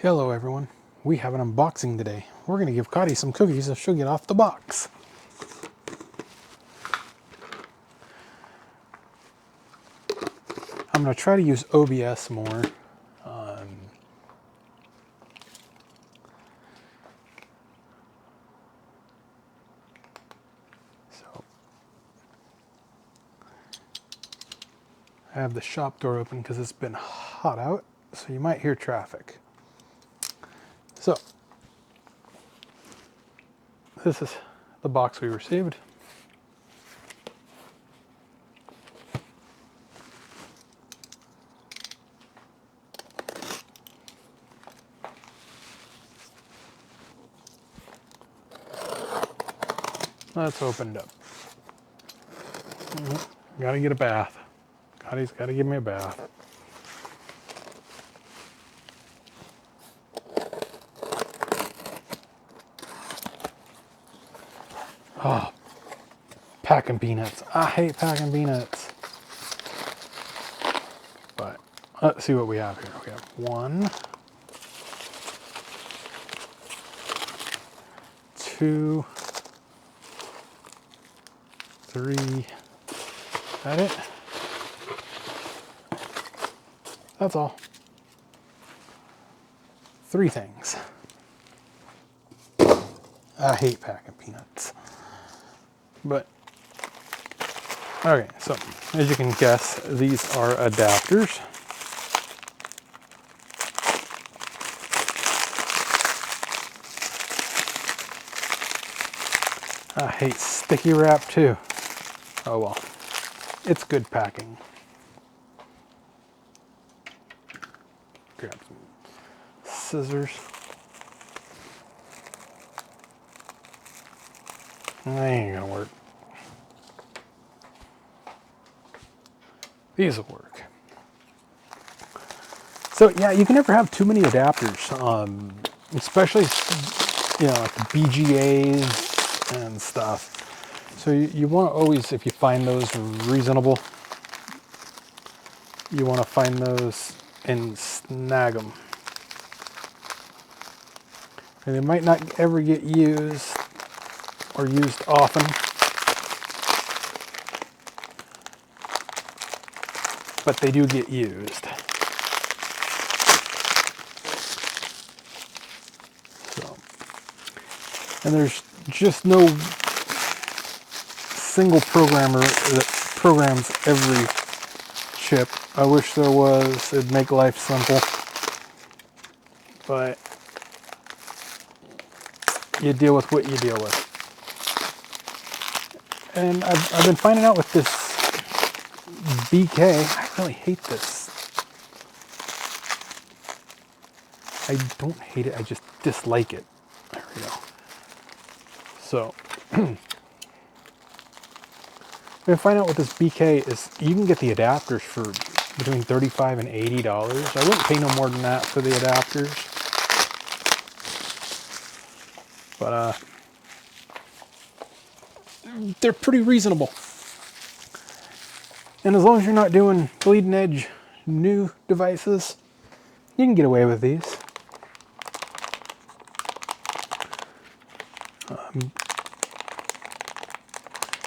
Hello everyone, we have an unboxing today. We're going to give Cotty some cookies so she'll get off the box. I'm going to try to use OBS more. So I have the shop door open because it's been hot out, so you might hear traffic. So this is the box we received. Let's open it up. Gotta get a bath. Cotty's gotta give me a bath. Oh, packing peanuts. I hate packing peanuts. But let's see what we have here. We have 1, 2, 3. Is that it? That's all. 3 things. I hate packing peanuts. But, okay, so as you can guess, these are adapters. I hate sticky wrap too. Oh well, it's good packing. Grab some scissors. That ain't gonna work. These will work. So yeah, you can never have too many adapters, especially like the BGAs and stuff. So you want to always, if you find those reasonable, you want to find those and snag them. And they might not ever get used or used often. But they do get used. So, and there's just no single programmer that programs every chip. I wish there was. It'd make life simple. But you deal with what you deal with. And I've been finding out with this BK, I really hate this. I don't hate it, I just dislike it. There we go. So, I've been finding out with this BK is you can get the adapters for between $35 and $80. I wouldn't pay no more than that for the adapters. But they're pretty reasonable. And as long as you're not doing bleeding edge new devices, you can get away with these.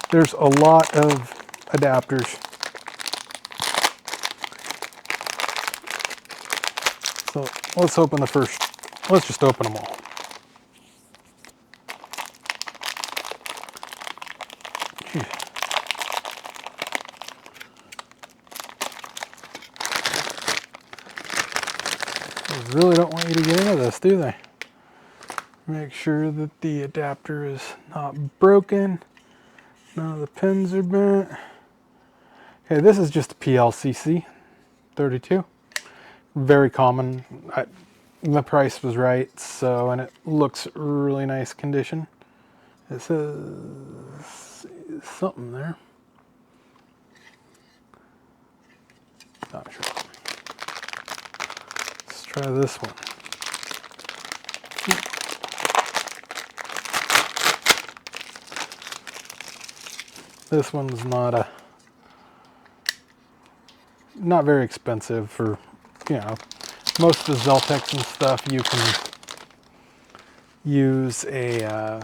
There's a lot of adapters. So let's open the first. Let's just open them all. They really don't want you to get into this, do they? Make sure that the adapter is not broken. None of the pins are bent. Okay, this is just a PLCC 32. Very common. The price was right, so, and it looks really nice condition. It says something there. Not sure. Let's try this one. This one's not very expensive for, most of the Zeltex and stuff, you can use a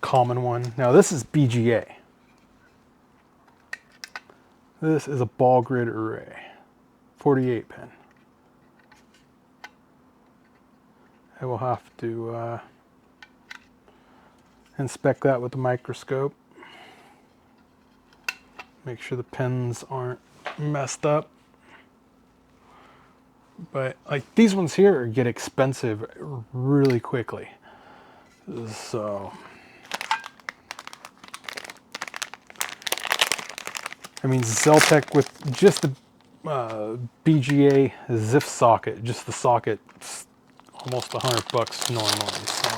common one. Now this is BGA. This is a ball grid array, 48 pin. I will have to inspect that with the microscope. Make sure the pins aren't messed up. But like these ones here get expensive really quickly. So, I mean, Zeltec with just the BGA ZIF socket, just the socket's almost $100 normally. So.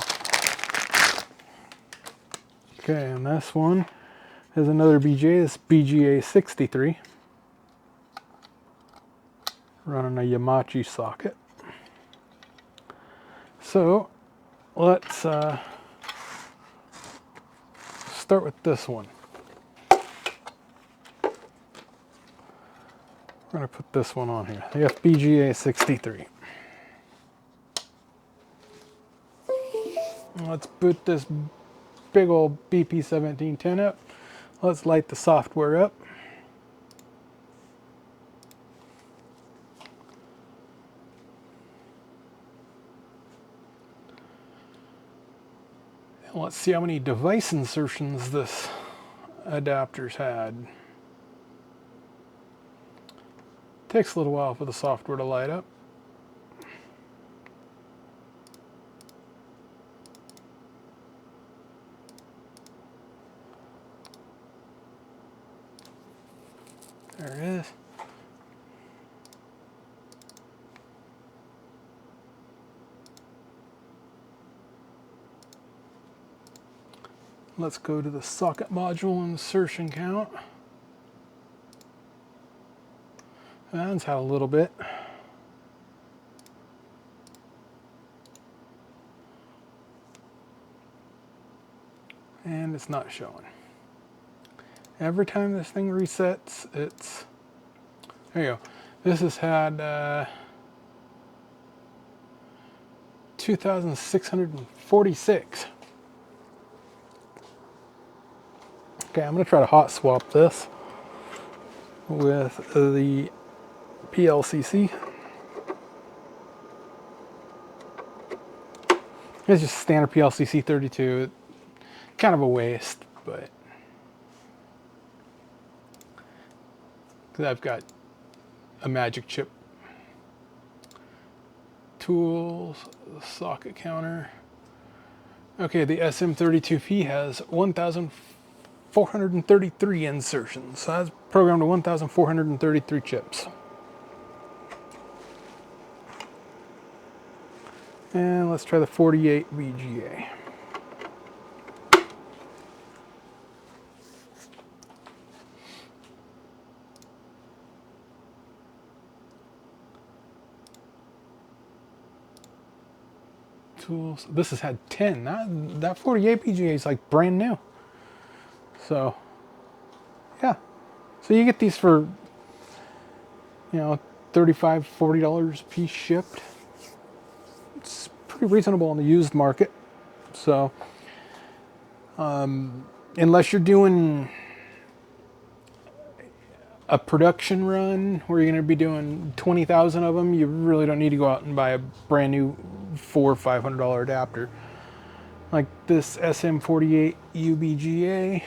Okay, and this one is another BGA. This BGA 63, running a Yamachi socket. So let's start with this one. We're going to put this one on here, the FBGA 63. Let's boot this big old BP1710 up. Let's light the software up. And let's see how many device insertions this adapter's had. Takes a little while for the software to light up. There it is. Let's go to the socket module insertion count. That's had a little bit. And it's not showing. Every time this thing resets, it's... There you go. This has had 2,646. Okay, I'm going to try to hot swap this with the PLCC. It's just standard PLCC 32. Kind of a waste, but because I've got a magic chip. Tools, socket counter. Okay, the SM-32P has 1,433 insertions. So that's programmed to 1,433 chips. And let's try the 48 BGA. Tools. This has had 10. That 48 BGA is like brand new. So, yeah. So you get these for, you know, $35, $40 a piece shipped. It's pretty reasonable on the used market. So, unless you're doing a production run where you're going to be doing 20,000 of them, you really don't need to go out and buy a brand new $400 or $500 adapter. Like this SM248UBGA.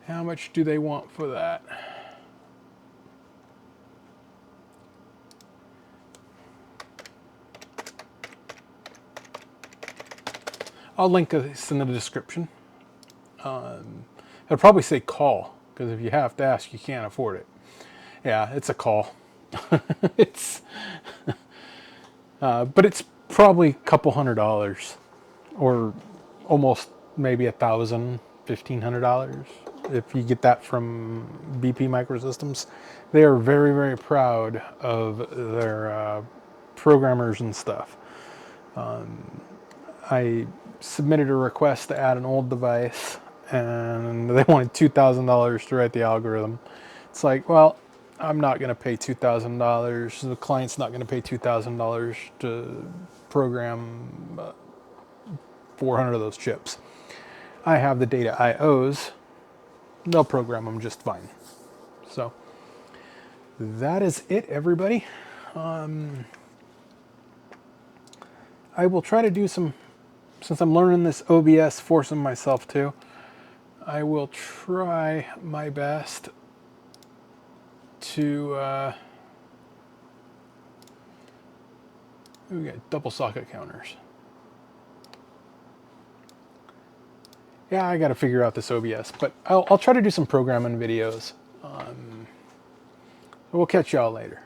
How much do they want for that? I'll link this in the description. I'll probably say call, because if you have to ask, you can't afford it. Yeah, it's a call. It's, but it's probably a couple $100, or almost maybe $1,000, $1,500 if you get that from BP Microsystems. They are very, very proud of their programmers and stuff. I submitted a request to add an old device, and they wanted $2,000 to write the algorithm. It's like, well, I'm not going to pay $2,000. The client's not going to pay $2,000 to program 400 of those chips. I have the data IOs. They'll program them just fine. So that is it, everybody. I will try to do some, since I'm learning this OBS, forcing myself to, I will try my best to, we got double socket counters. Yeah, I got to figure out this OBS, but I'll try to do some programming videos. We'll catch y'all later.